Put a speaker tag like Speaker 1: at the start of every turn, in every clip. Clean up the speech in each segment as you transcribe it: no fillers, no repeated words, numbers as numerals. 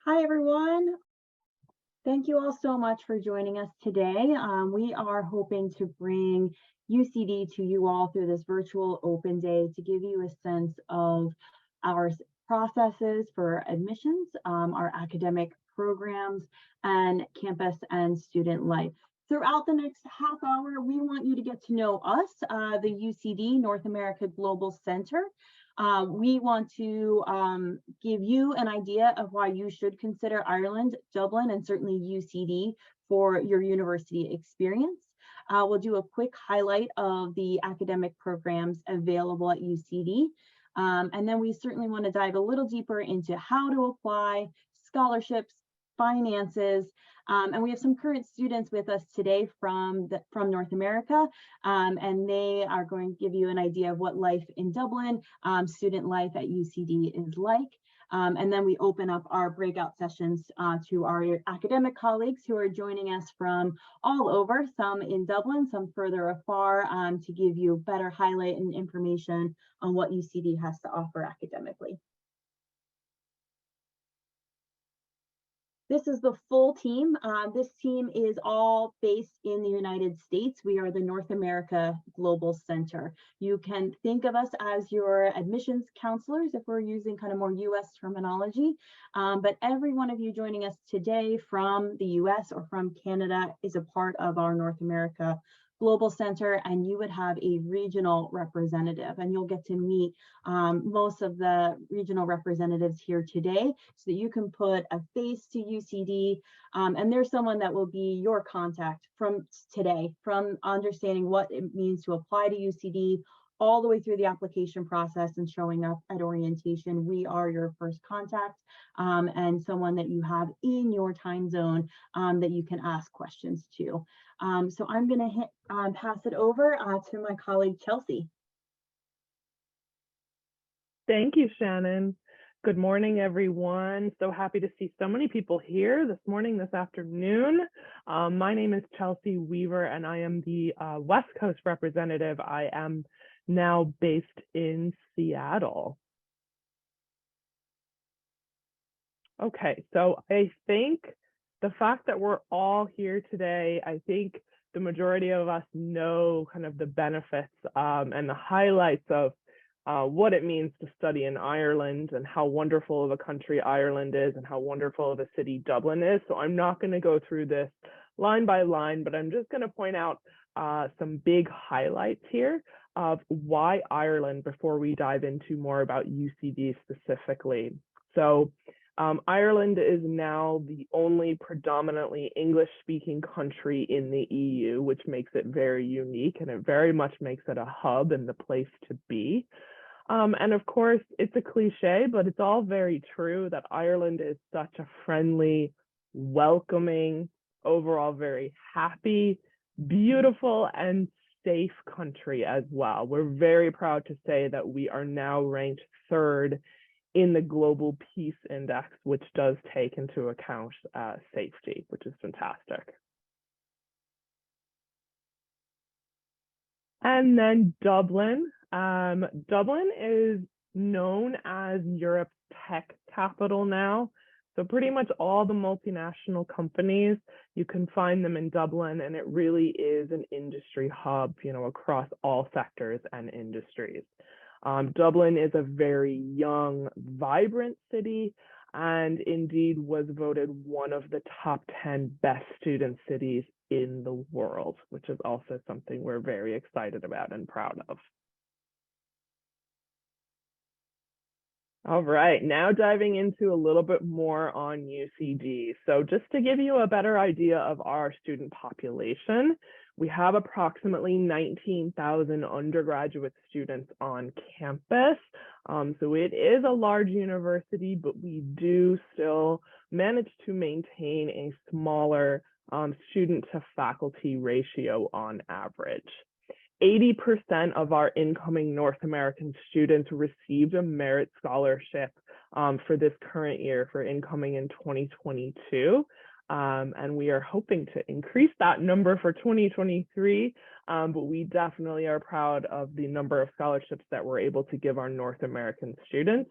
Speaker 1: Hi, everyone. Thank you all so much for joining us today. We are hoping to bring UCD to you all through this virtual open day to give you a sense of our processes for admissions, our academic programs, and campus and student life. Throughout the next half hour, we want you to get to know us, the UCD, North America Global Center. We want to give you an idea of why you should consider Ireland, Dublin, and certainly UCD for your university experience. We'll do a quick highlight of the academic programs available at UCD. And then we certainly want to dive a little deeper into how to apply, scholarships, finances, and we have some current students with us today from North America, and they are going to give you an idea of what life in Dublin, student life at UCD is like. And then we open up our breakout sessions to our academic colleagues who are joining us from all over, some in Dublin, some further afar, to give you better highlight and information on what UCD has to offer academically. This is the full team. This team is all based in the United States. We are the North America Global Center. You can think of us as your admissions counselors if we're using kind of more US terminology, but every one of you joining us today from the US or from Canada is a part of our North America Global Center, and you would have a regional representative, and you'll get to meet most of the regional representatives here today so that you can put a face to UCD, and there's someone that will be your contact from today, from understanding what it means to apply to UCD all the way through the application process and showing up at orientation. We are your first contact, and someone that you have in your time zone that you can ask questions to. So I'm going to pass it over to my colleague, Chelsea.
Speaker 2: Thank you, Shannon. Good morning, everyone. So happy to see so many people here this morning, this afternoon. My name is Chelsea Weaver, and I am the West Coast representative. I am now based in Seattle. Okay, so I think the fact that we're all here today, I think the majority of us know kind of the benefits and the highlights of what it means to study in Ireland and how wonderful of a country Ireland is and how wonderful of a city Dublin is. So I'm not going to go through this line by line, but I'm just going to point out some big highlights here of why Ireland before we dive into more about UCD specifically. So Ireland is now the only predominantly English-speaking country in the EU, which makes it very unique, and it very much makes it a hub and the place to be. And of course, it's a cliche, but it's all very true that Ireland is such a friendly, welcoming, overall very happy, beautiful, and safe country as well. We're very proud to say that we are now ranked 3rd in the Global Peace Index, which does take into account safety, which is fantastic. And then Dublin. Dublin is known as Europe's tech capital now. So pretty much all the multinational companies, you can find them in Dublin, and it really is an industry hub, you know, across all sectors and industries. Dublin is a very young, vibrant city, and indeed was voted one of the top 10 best student cities in the world, which is also something we're very excited about and proud of. All right, now diving into a little bit more on UCD. So just to give you a better idea of our student population, we have approximately 19,000 undergraduate students on campus. So it is a large university, but we do still manage to maintain a smaller student to faculty ratio on average. 80% of our incoming North American students received a merit scholarship for this current year for incoming in 2022. And we are hoping to increase that number for 2023, but we definitely are proud of the number of scholarships that we're able to give our North American students.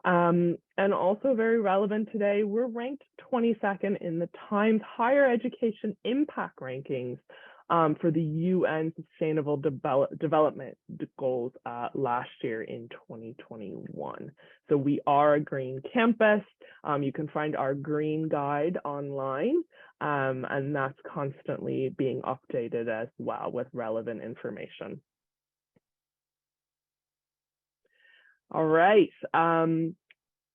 Speaker 2: And also very relevant today, we're ranked 22nd in the Times Higher Education Impact Rankings for the UN Sustainable Development Goals last year in 2021. So we are a green campus. You can find our green guide online, and that's constantly being updated as well with relevant information. All right.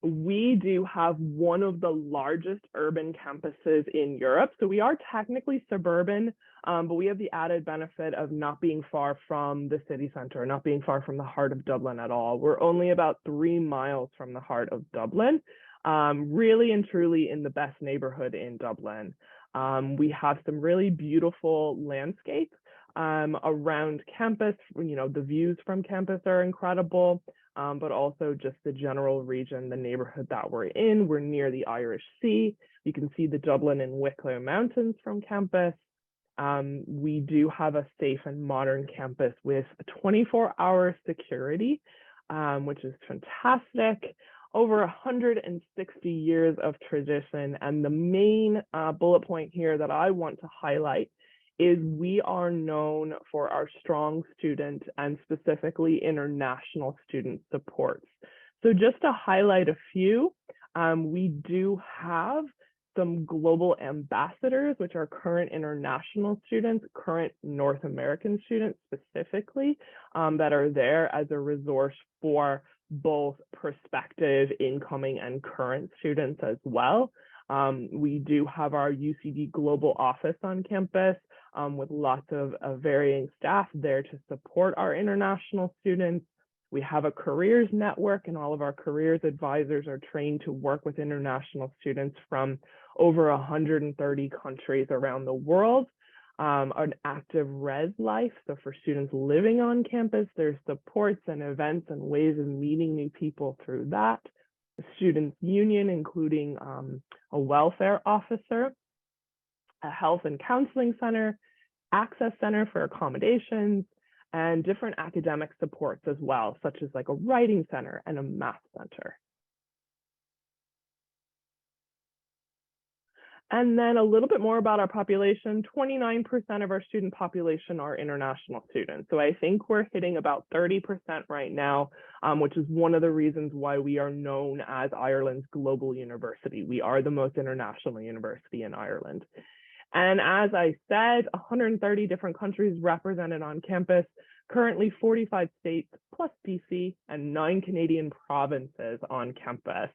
Speaker 2: We do have one of the largest urban campuses in Europe. So we are technically suburban, but we have the added benefit of not being far from the city center, not being far from the heart of Dublin at all. We're only about 3 miles from the heart of Dublin, really and truly in the best neighborhood in Dublin. We have some really beautiful landscape around campus. You know, the views from campus are incredible. But also just the general region, the neighborhood that we're in. We're near the Irish Sea. You can see the Dublin and Wicklow Mountains from campus. We do have a safe and modern campus with 24-hour security, which is fantastic. Over 160 years of tradition. And the main bullet point here that I want to highlight is we are known for our strong student and specifically international student supports. So just to highlight a few, we do have some global ambassadors, which are current international students, current North American students specifically, that are there as a resource for both prospective, incoming, and current students as well. We do have our UCD global office on campus with lots of varying staff there to support our international students. We have a careers network, and all of our careers advisors are trained to work with international students from over 130 countries around the world. An active res life, so for students living on campus, there's supports and events and ways of meeting new people through that. The Students' Union, including a welfare officer, a health and counseling center, access center for accommodations, and different academic supports as well, such as like a writing center and a math center. And then a little bit more about our population. 29% of our student population are international students. So I think we're hitting about 30% right now, which is one of the reasons why we are known as Ireland's global university. We are the most international university in Ireland. And as I said, 130 different countries represented on campus, currently 45 states plus BC and 9 Canadian provinces on campus.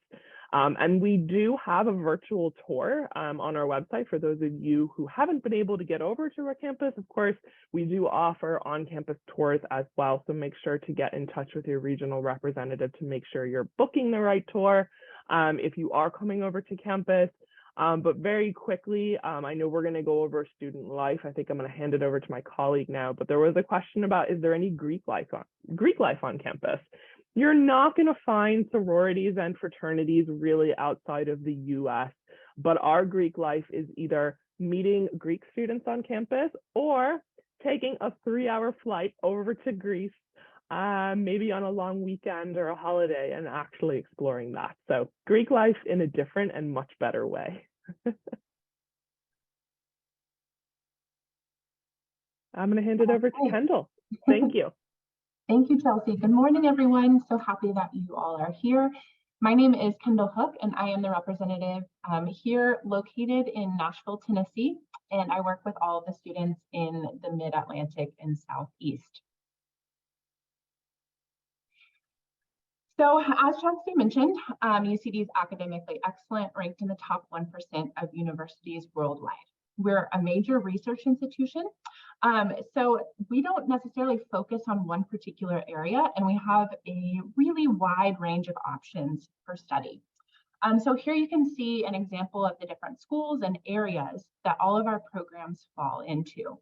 Speaker 2: And we do have a virtual tour on our website for those of you who haven't been able to get over to our campus. Of course, we do offer on-campus tours as well, so make sure to get in touch with your regional representative to make sure you're booking the right tour if you are coming over to campus. But very quickly, I know we're going to go over student life. I think I'm going to hand it over to my colleague now, but there was a question about, is there any Greek life on campus? You're not going to find sororities and fraternities really outside of the US, but our Greek life is either meeting Greek students on campus or taking a 3-hour flight over to Greece, maybe on a long weekend or a holiday, and actually exploring that. So Greek life in a different and much better way. I'm going to hand it over to Kendall. Thank you.
Speaker 3: Thank you, Chelsea. Good morning, everyone. So happy that you all are here. My name is Kendall Hook, and I am the representative here located in Nashville, Tennessee, and I work with all of the students in the Mid-Atlantic and Southeast. So as Chelsea mentioned, UCD is academically excellent, ranked in the top 1% of universities worldwide. We're a major research institution, so we don't necessarily focus on one particular area, and we have a really wide range of options for study. So here you can see an example of the different schools and areas that all of our programs fall into.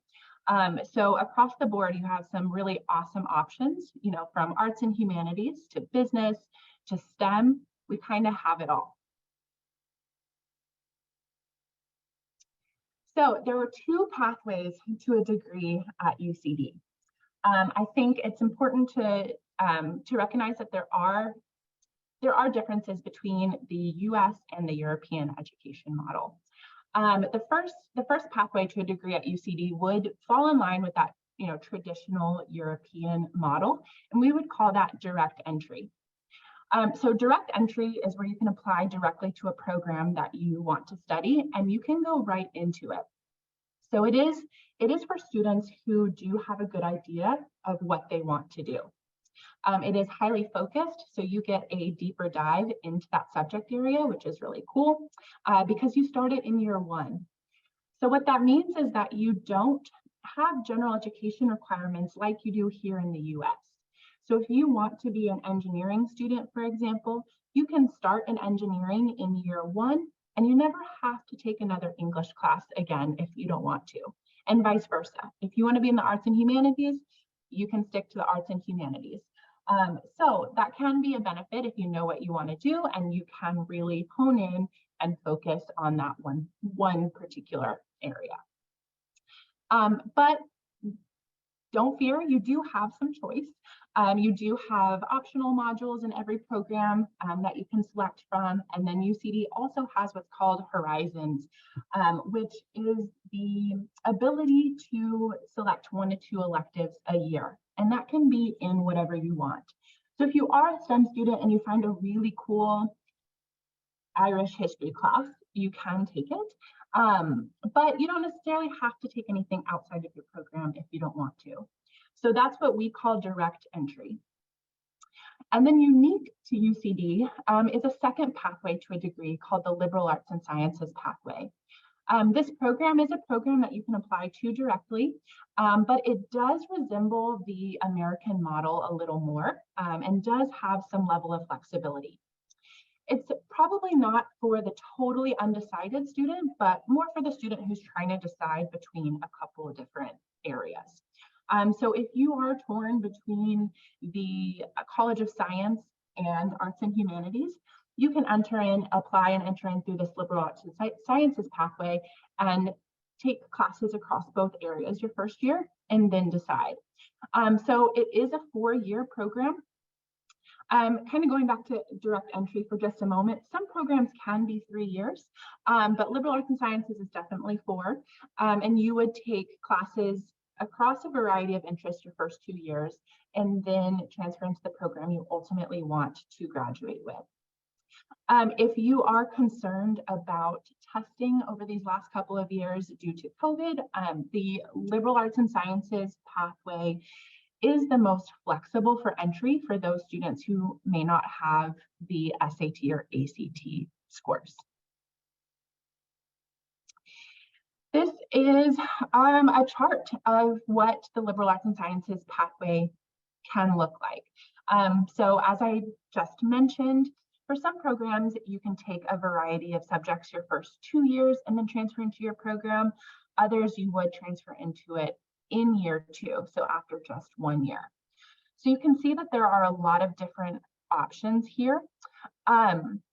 Speaker 3: So across the board, you have some really awesome options, you know, from arts and humanities to business to STEM. We kind of have it all. So there were 2 pathways to a degree at UCD. I think it's important to recognize that there are there are differences between the US and the European education model. The first pathway to a degree at UCD would fall in line with that traditional European model, and we would call that direct entry. So direct entry is where you can apply directly to a program that you want to study, and you can go right into it. So it is for students who do have a good idea of what they want to do. It is highly focused, so you get a deeper dive into that subject area, which is really cool because you start it in year one. So what that means is that you don't have general education requirements like you do here in the US. So if you want to be an engineering student, for example, you can start in engineering in year one, and you never have to take another English class again if you don't want to, and vice versa. If you want to be in the arts and humanities, you can stick to the arts and humanities. So that can be a benefit if you know what you want to do, and you can really hone in and focus on that one particular area. But don't fear, you do have some choice. You do have optional modules in every program that you can select from. And then UCD also has what's called Horizons, which is the ability to select 1 to 2 electives a year. And that can be in whatever you want. So if you are a STEM student and you find a really cool Irish history class, you can take it. But you don't necessarily have to take anything outside of your program if you don't want to. So that's what we call direct entry. And then unique to UCD is a second pathway to a degree called the Liberal Arts and Sciences pathway. This program is a program that you can apply to directly, but it does resemble the American model a little more and does have some level of flexibility. It's probably not for the totally undecided student, but more for the student who's trying to decide between a couple of different areas. So if you are torn between the College of Science and Arts and Humanities, you can apply and enter in through this Liberal Arts and Sciences pathway and take classes across both areas your first year and then decide. So it is a 4-year program. Kind of going back to direct entry for just a moment, some programs can be 3 years, but Liberal Arts and Sciences is definitely 4. And you would take classes across a variety of interests your first 2 years, and then transfer into the program you ultimately want to graduate with. If you are concerned about testing over these last couple of years due to COVID, the Liberal Arts and Sciences pathway is the most flexible for entry for those students who may not have the SAT or ACT scores. This is a chart of what the Liberal Arts and Sciences pathway can look like. So as I just mentioned, for some programs, you can take a variety of subjects your first 2 years and then transfer into your program. Others, you would transfer into it in year 2, so after just 1 year. So you can see that there are a lot of different options here.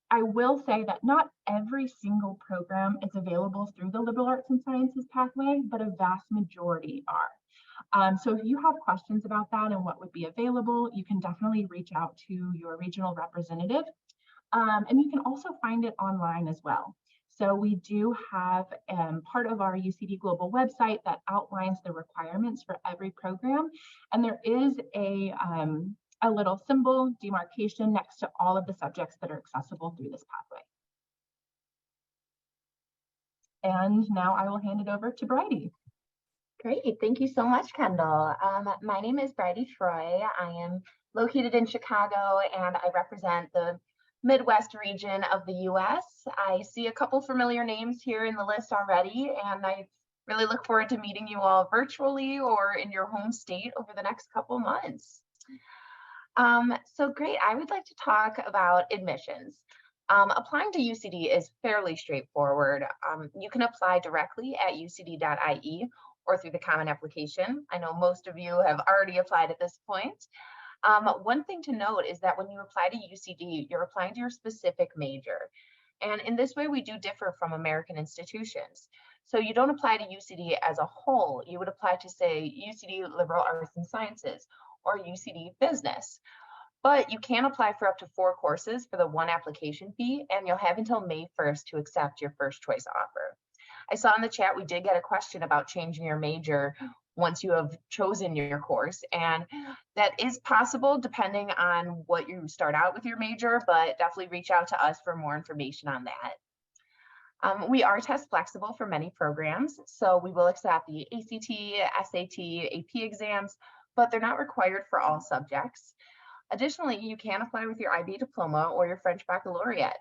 Speaker 3: I will say that not every single program is available through the Liberal Arts and Sciences pathway, but a vast majority are. So if you have questions about that and what would be available, you can definitely reach out to your regional representative. And you can also find it online as well. So we do have part of our UCD Global website that outlines the requirements for every program. And there is a little symbol demarcation next to all of the subjects that are accessible through this pathway. And now I will hand it over to Bridie.
Speaker 4: Great, thank you so much, Kendall. My name is Bridie Troy. I am located in Chicago and I represent the Midwest region of the US. I see a couple familiar names here in the list already, and I really look forward to meeting you all virtually or in your home state over the next couple months. So great, I would like to talk about admissions. Applying to UCD is fairly straightforward. You can apply directly at ucd.ie or through the Common Application. I know most of you have already applied at this point. One thing to note is that when you apply to UCD, you're applying to your specific major. And in this way, we do differ from American institutions. So you don't apply to UCD as a whole. You would apply to, say, UCD Liberal Arts and Sciences or UCD Business. but you can apply for up to 4 courses for the 1 application fee, and you'll have until May 1st to accept your first choice offer. I saw in the chat we did get a question about changing your major once you have chosen your course, and that is possible depending on what you start out with your major, but definitely reach out to us for more information on that. We are test flexible for many programs, so we will accept the ACT, SAT, AP exams, but they're not required for all subjects. Additionally, you can apply with your IB diploma or your French baccalaureate.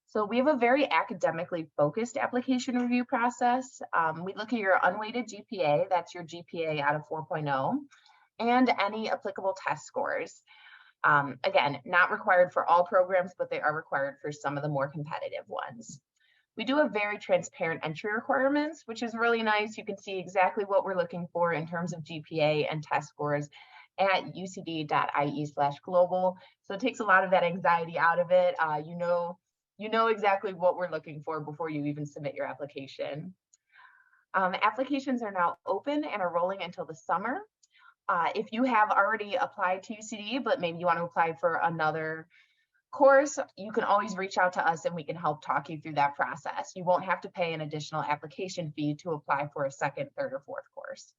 Speaker 4: So we have a very academically focused application review process. We look at your unweighted GPA, that's your GPA out of 4.0, and any applicable test scores. Again, not required for all programs, but they are required for some of the more competitive ones. We do have very transparent entry requirements, which is really nice. You can see exactly what we're looking for in terms of GPA and test scores at ucd.ie/global. So it takes a lot of that anxiety out of it. You know exactly what we're looking for before you even submit your application. Applications are now open and are rolling until the summer. If you have already applied to UCD, but maybe you want to apply for another course, you can always reach out to us and we can help talk you through that process. You won't have to pay an additional application fee to apply for a second, third, or fourth course.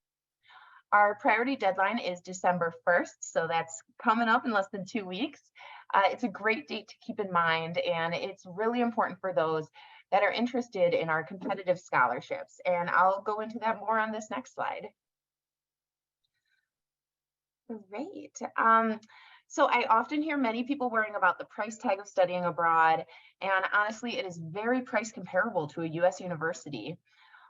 Speaker 4: Our priority deadline is December 1st, so that's coming up in less than 2 weeks. It's a great date to keep in mind, and it's really important for those that are interested in our competitive scholarships. And I'll go into that more on this next slide. Great. So I often hear many people worrying about the price tag of studying abroad, and honestly, it is very price comparable to a US university.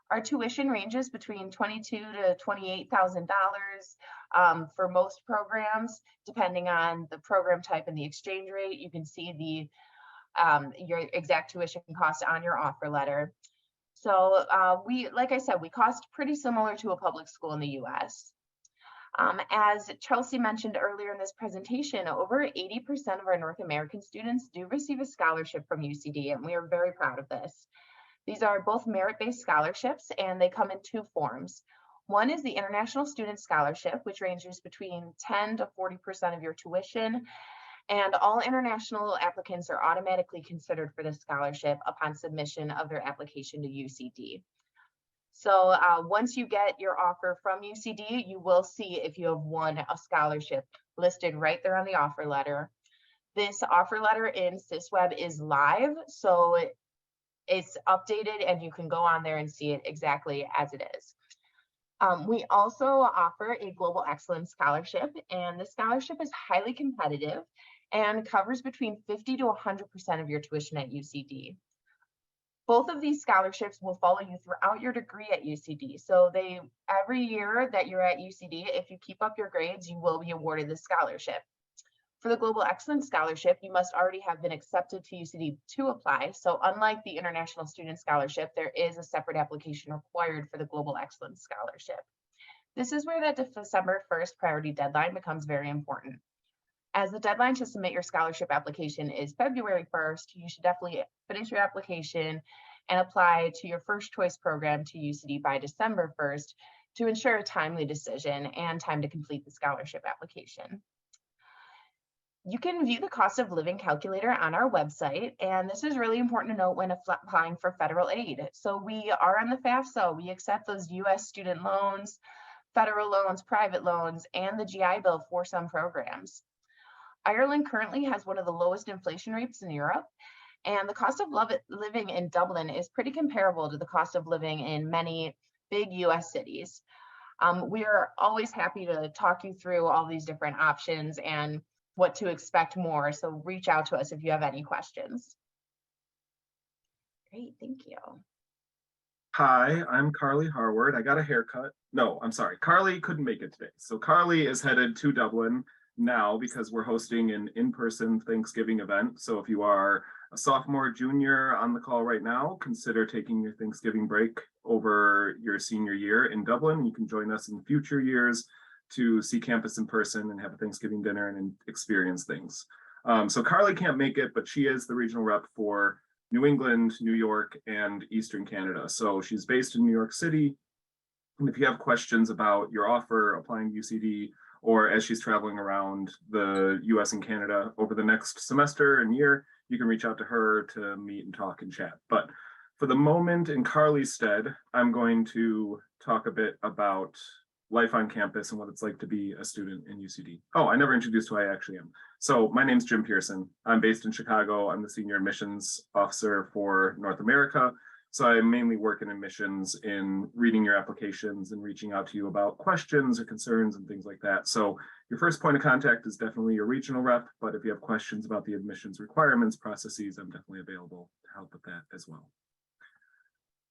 Speaker 4: Our tuition ranges between $22,000 to $28,000 for most programs, depending on the program type and the exchange rate. You can see the your exact tuition cost on your offer letter. So like I said, we cost pretty similar to a public school in the US. As Chelsea mentioned earlier in this presentation, over 80% of our North American students do receive a scholarship from UCD, and we are very proud of this. These are both merit-based scholarships, and they come in 2 forms. One is the International Student Scholarship, which ranges between 10 to 40% of your tuition, and all international applicants are automatically considered for this scholarship upon submission of their application to UCD. So once you get your offer from UCD, you will see if you have won a scholarship listed right there on the offer letter. This offer letter in SysWeb is live, so it's updated and you can go on there and see it exactly as it is. We also offer a Global Excellence Scholarship, and the scholarship is highly competitive and covers between 50 to 100% of your tuition at UCD. Both of these scholarships will follow you throughout your degree at UCD. So every year that you're at UCD, if you keep up your grades, you will be awarded this scholarship. For the Global Excellence Scholarship, you must already have been accepted to UCD to apply. So unlike the International Student Scholarship, there is a separate application required for the Global Excellence Scholarship. This is where that December 1st priority deadline becomes very important. As the deadline to submit your scholarship application is February 1st, you should definitely finish your application and apply to your first choice program to UCD by December 1st to ensure a timely decision and time to complete the scholarship application. You can view the cost of living calculator on our website, and this is really important to note when applying for federal aid. So we are on the FAFSA, we accept those US student loans, federal loans, private loans, and the GI Bill for some programs. Ireland currently has one of the lowest inflation rates in Europe, and the cost of living in Dublin is pretty comparable to the cost of living in many big US cities. We are always happy to talk you through all these different options and what to expect more, so reach out to us if you have any questions. Great, thank you.
Speaker 5: Hi, I'm Carly Harward. I got a haircut. No, I'm sorry. Carly couldn't make it today. So Carly is headed to Dublin now because we're hosting an in-person Thanksgiving event. So if you are a sophomore, junior on the call right now, consider taking your Thanksgiving break over your senior year in Dublin. You can join us in future years to see campus in person and have a Thanksgiving dinner and experience things. So Carly can't make it, but she is the regional rep for New England, New York, and Eastern Canada. So she's based in New York City. And if you have questions about your offer, applying to UCD, or as she's traveling around the US and Canada over the next semester and year, you can reach out to her to meet and talk and chat. But for the moment, in Carly's stead, I'm going to talk a bit about life on campus and what it's like to be a student in UCD. Oh, I never introduced who I actually am. So my name's Jim Pearson. I'm based in Chicago. I'm the senior admissions officer for North America. So I mainly work in admissions in reading your applications and reaching out to you about questions or concerns and things like that. So your first point of contact is definitely your regional rep, but if you have questions about the admissions requirements, processes, I'm definitely available to help with that as well.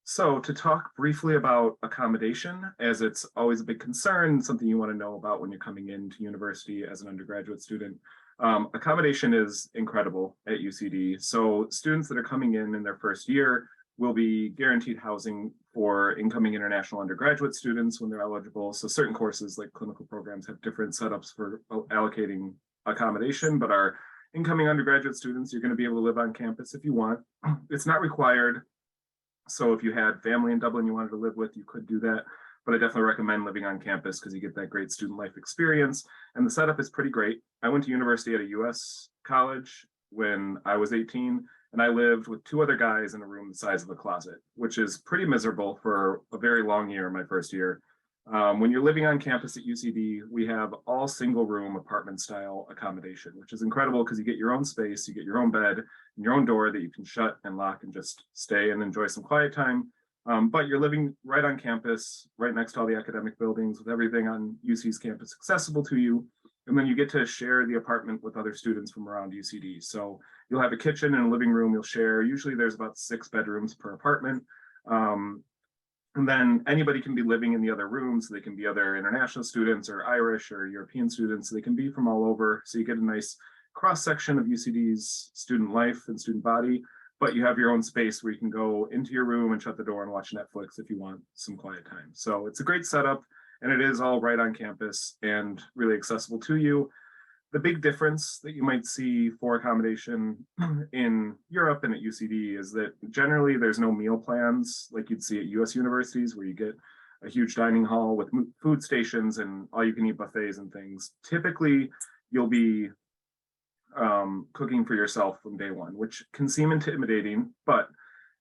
Speaker 5: So to talk briefly about accommodation, as it's always a big concern, something you want to know about when you're coming into university as an undergraduate student. Accommodation is incredible at UCD. So students that are coming in their first year will be guaranteed housing for incoming international undergraduate students when they're eligible. So certain courses like clinical programs have different setups for allocating accommodation, but our incoming undergraduate students, you're going to be able to live on campus if you want. It's not required. So if you had family in Dublin you wanted to live with, you could do that. But I definitely recommend living on campus because you get that great student life experience. And the setup is pretty great. I went to university at a US college when I was 18, and I lived with 2 other guys in a room the size of a closet, which is pretty miserable for a very long year, my first year. When you're living on campus at UCD, we have all single room apartment style accommodation, which is incredible because you get your own space, you get your own bed, and your own door that you can shut and lock and just stay and enjoy some quiet time. But you're living right on campus, right next to all the academic buildings with everything on UC's campus accessible to you. And then you get to share the apartment with other students from around UCD. So you'll have a kitchen and a living room you'll share. Usually there's about 6 bedrooms per apartment. And then anybody can be living in the other rooms. They can be other international students or Irish or European students. They can be from all over. So you get a nice cross section of UCD's student life and student body, but you have your own space where you can go into your room and shut the door and watch Netflix if you want some quiet time. So it's a great setup, and it is all right on campus and really accessible to you. The big difference that you might see for accommodation in Europe and at UCD is that generally there's no meal plans like you'd see at US universities where you get a huge dining hall with food stations and all you can eat buffets and things. Typically, you'll be cooking for yourself from day one, which can seem intimidating, but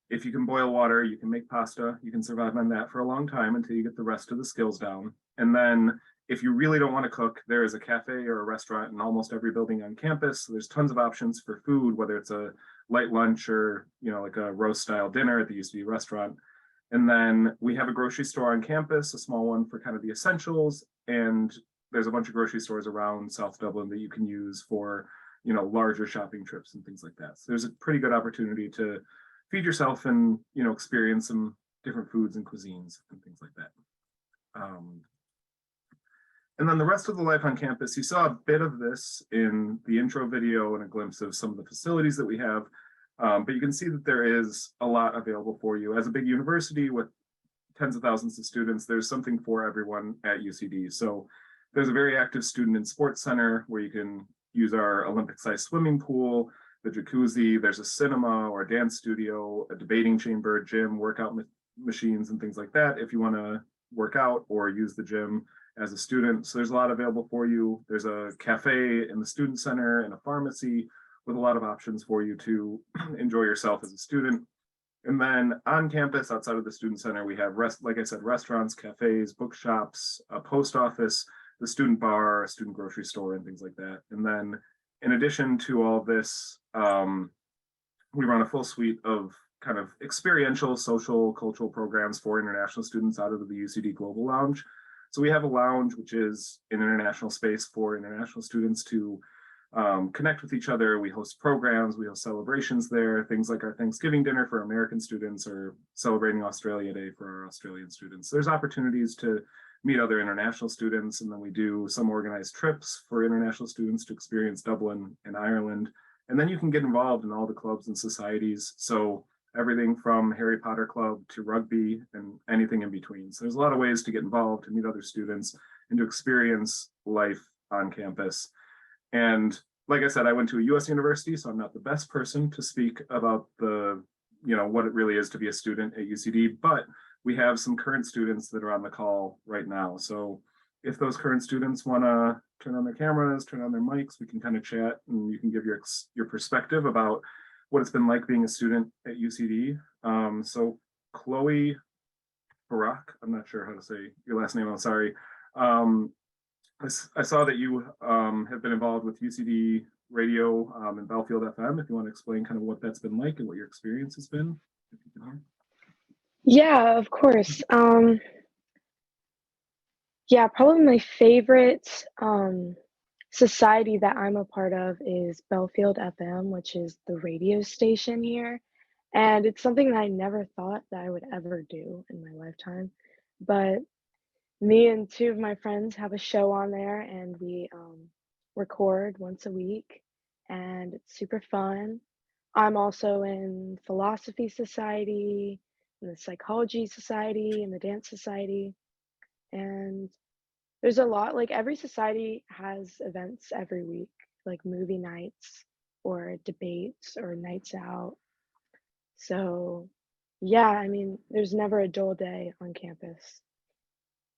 Speaker 5: if you can boil water, you can make pasta, you can survive on that for a long time until you get the rest of the skills down. And then if you really don't want to cook, there is a cafe or a restaurant in almost every building on campus. So there's tons of options for food, whether it's a light lunch or, like a roast style dinner at the UCD restaurant. And then we have a grocery store on campus, a small one for kind of the essentials. And there's a bunch of grocery stores around South Dublin that you can use for, larger shopping trips and things like that. So there's a pretty good opportunity to feed yourself and, experience some different foods and cuisines and things like that. And then the rest of the life on campus, you saw a bit of this in the intro video and a glimpse of some of the facilities that we have. But you can see that there is a lot available for you. As a big university with tens of thousands of students, there's something for everyone at UCD. So there's a very active student and sports center where you can use our Olympic-sized swimming pool, the jacuzzi, there's a cinema or a dance studio, a debating chamber, gym, workout machines, and things like that if you want to work out or use the gym as a student. So there's a lot available for you. There's a cafe in the student center and a pharmacy with a lot of options for you to enjoy yourself as a student. And then on campus, outside of the student center, we have, like I said, restaurants, cafes, bookshops, a post office, the student bar, a student grocery store, and things like that. And then in addition to all this, we run a full suite of kind of experiential, social, cultural programs for international students out of the UCD Global Lounge. So we have a lounge, which is an international space for international students to connect with each other. We host programs, we host celebrations there, things like our Thanksgiving dinner for American students or celebrating Australia Day for our Australian students. There's opportunities to meet other international students, and then we do some organized trips for international students to experience Dublin and Ireland. And then you can get involved in all the clubs and societies. So everything from Harry Potter Club to rugby and anything in between. So there's a lot of ways to get involved, to meet other students, and to experience life on campus. And like I said, I went to a US university, so I'm not the best person to speak about the, what it really is to be a student at UCD, but we have some current students that are on the call right now. So if those current students want to turn on their cameras, turn on their mics, we can kind of chat and you can give your perspective about what it's been like being a student at UCD. So Chloe Barak, I'm not sure how to say your last name, I'm sorry. I saw that you have been involved with UCD radio and Belfield FM. If you want to explain kind of what that's been like and what your experience has been. If you can hear.
Speaker 6: Yeah, of course. Yeah, probably my favorite society that I'm a part of is Belfield FM, which is the radio station here. And it's something that I never thought that I would ever do in my lifetime. But me and two of my friends have a show on there, and we record once a week, and it's super fun. I'm also in Philosophy Society, in the Psychology Society, in the Dance Society, and there's a lot, like every society has events every week, like movie nights or debates or nights out. So, yeah, I mean, there's never a dull day on campus.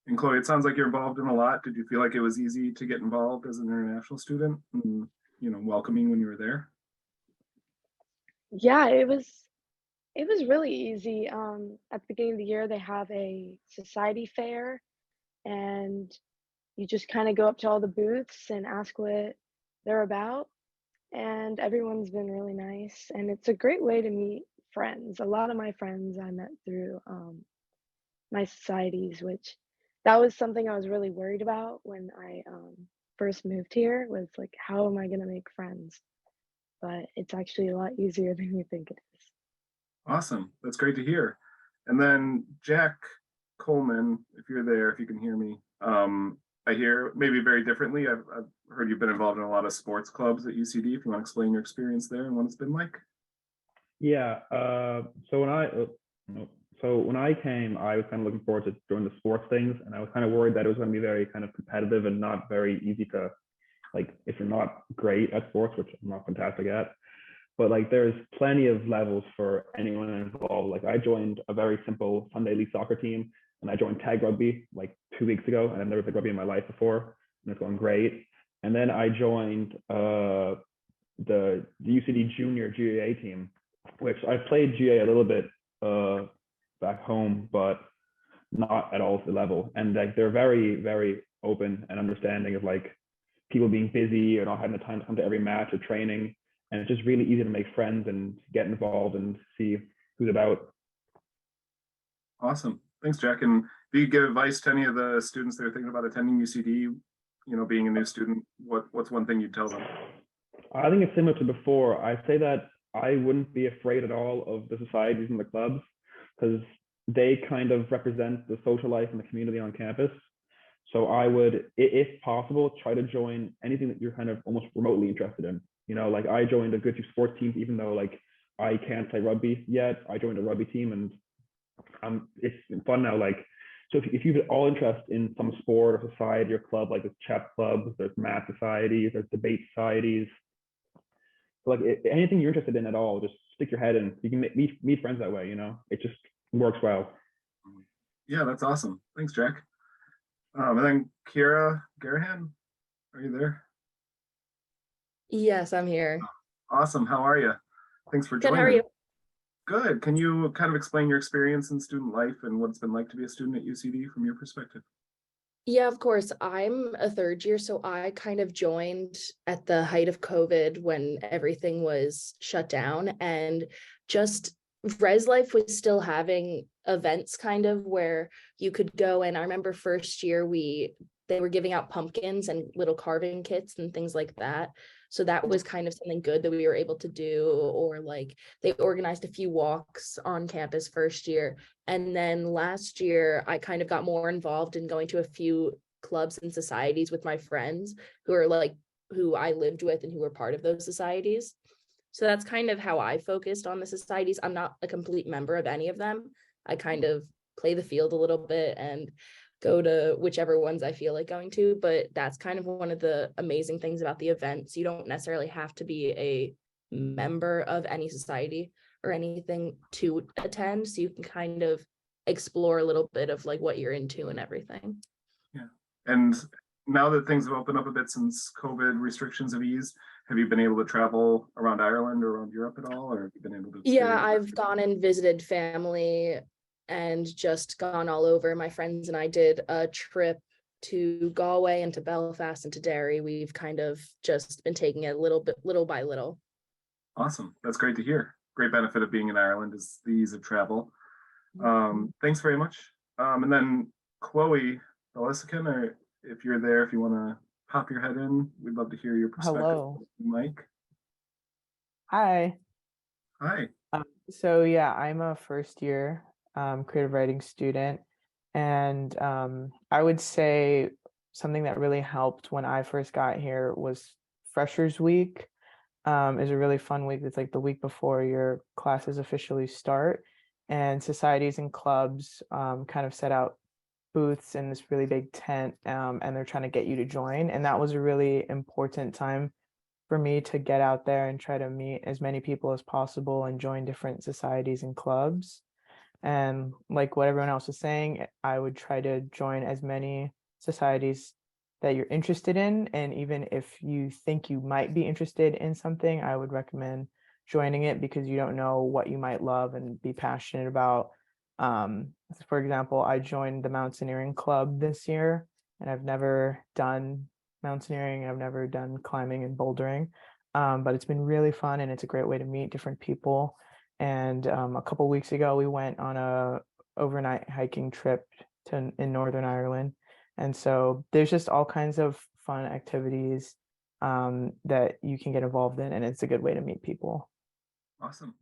Speaker 5: And Chloe, it sounds like you're involved in a lot. Did you feel like it was easy to get involved as an international student and, welcoming when you were there?
Speaker 6: Yeah, it was really easy. At the beginning of the year, they have a society fair, and you just kind of go up to all the booths and ask what they're about. And everyone's been really nice, and it's a great way to meet friends. A lot of my friends I met through my societies, which that was something I was really worried about when I first moved here, was like, how am I going to make friends? But it's actually a lot easier than you think it is.
Speaker 5: Awesome. That's great to hear. And then Jack Coleman, if you're there, if you can hear me, I hear maybe very differently. I've heard you've been involved in a lot of sports clubs at UCD. If you want to explain your experience there and what it's been like.
Speaker 7: Yeah. So when I came, I was kind of looking forward to doing the sports things, and I was kind of worried that it was going to be very kind of competitive and not very easy to, like, if you're not great at sports, which I'm not fantastic at, but like there's plenty of levels for anyone involved. Like I joined a very simple Sunday league soccer team, and I joined tag rugby like 2 weeks ago, and I've never played rugby in my life before, and it's going great. And then I joined the UCD junior GAA team, which I played GA a little bit back home, but not at all to the level. And like they're very, very open and understanding of like people being busy or not having the time to come to every match or training. And it's just really easy to make friends and get involved and see who's about.
Speaker 5: Awesome. Thanks, Jack. And do you give advice to any of the students that are thinking about attending UCD, being a new student? What's one thing you'd tell them?
Speaker 7: I think it's similar to before. I say that I wouldn't be afraid at all of the societies and the clubs, because they kind of represent the social life and the community on campus. So I would, if possible, try to join anything that you're kind of almost remotely interested in. Like I joined a good few sports teams, even though like I can't play rugby yet. I joined a rugby team, and it's fun now. Like, so if you've all interest in some sport or society or club, like there's chess clubs, there's math societies, there's debate societies. So like anything you're interested in at all, just stick your head in. You can meet friends that way. It just works well.
Speaker 5: Yeah, that's awesome. Thanks, Jack. And then Kira Garahan, are you there?
Speaker 8: Yes, I'm here.
Speaker 5: Awesome. How are you? Thanks for
Speaker 8: Good,
Speaker 5: joining.
Speaker 8: how are you?
Speaker 5: Good. Can you kind of explain your experience in student life and what it's been like to be a student at UCD from your perspective?
Speaker 8: Yeah, of course. I'm a third year, so I kind of joined at the height of COVID when everything was shut down, and just res life was still having events kind of where you could go. And I remember first year they were giving out pumpkins and little carving kits and things like that. So that was kind of something good that we were able to do. Or like they organized a few walks on campus first year. And then last year, I kind of got more involved in going to a few clubs and societies with my friends who I lived with and who were part of those societies. So that's kind of how I focused on the societies. I'm not a complete member of any of them. I kind of play the field a little bit and go to whichever ones I feel like going to, but that's kind of one of the amazing things about the events. You don't necessarily have to be a member of any society or anything to attend, so you can kind of explore a little bit of like what you're into and everything.
Speaker 5: Yeah. And now that things have opened up a bit since COVID restrictions have eased, have you been able to travel around Ireland or around Europe at all, or have you been able to?
Speaker 8: Yeah, I've gone and visited family and just gone all over. My friends and I did a trip to Galway and to Belfast and to Derry. We've kind of just been taking it little by little.
Speaker 5: Awesome. That's great to hear. Great benefit of being in Ireland is the ease of travel. Thanks very much. And then Chloe Elisican, or if you're there, if you want to pop your head in, we'd love to hear your perspective.
Speaker 9: Hello.
Speaker 5: Mike.
Speaker 9: Hi.
Speaker 5: Hi.
Speaker 9: So yeah, I'm a first year creative writing student, and I would say something that really helped when I first got here was Freshers Week. Is a really fun week. It's like the week before your classes officially start, and societies and clubs kind of set out booths in this really big tent, and they're trying to get you to join. And that was a really important time for me to get out there and try to meet as many people as possible and join different societies and clubs. And like what everyone else was saying, I would try to join as many societies that you're interested in. And even if you think you might be interested in something, I would recommend joining it, because you don't know what you might love and be passionate about. For example, I joined the mountaineering club this year, and I've never done mountaineering. I've never done climbing and bouldering, but it's been really fun, and it's a great way to meet different people. And a couple weeks ago, we went on a overnight hiking trip in Northern Ireland. And so there's just all kinds of fun activities that you can get involved in, and it's a good way to meet people.
Speaker 5: Awesome.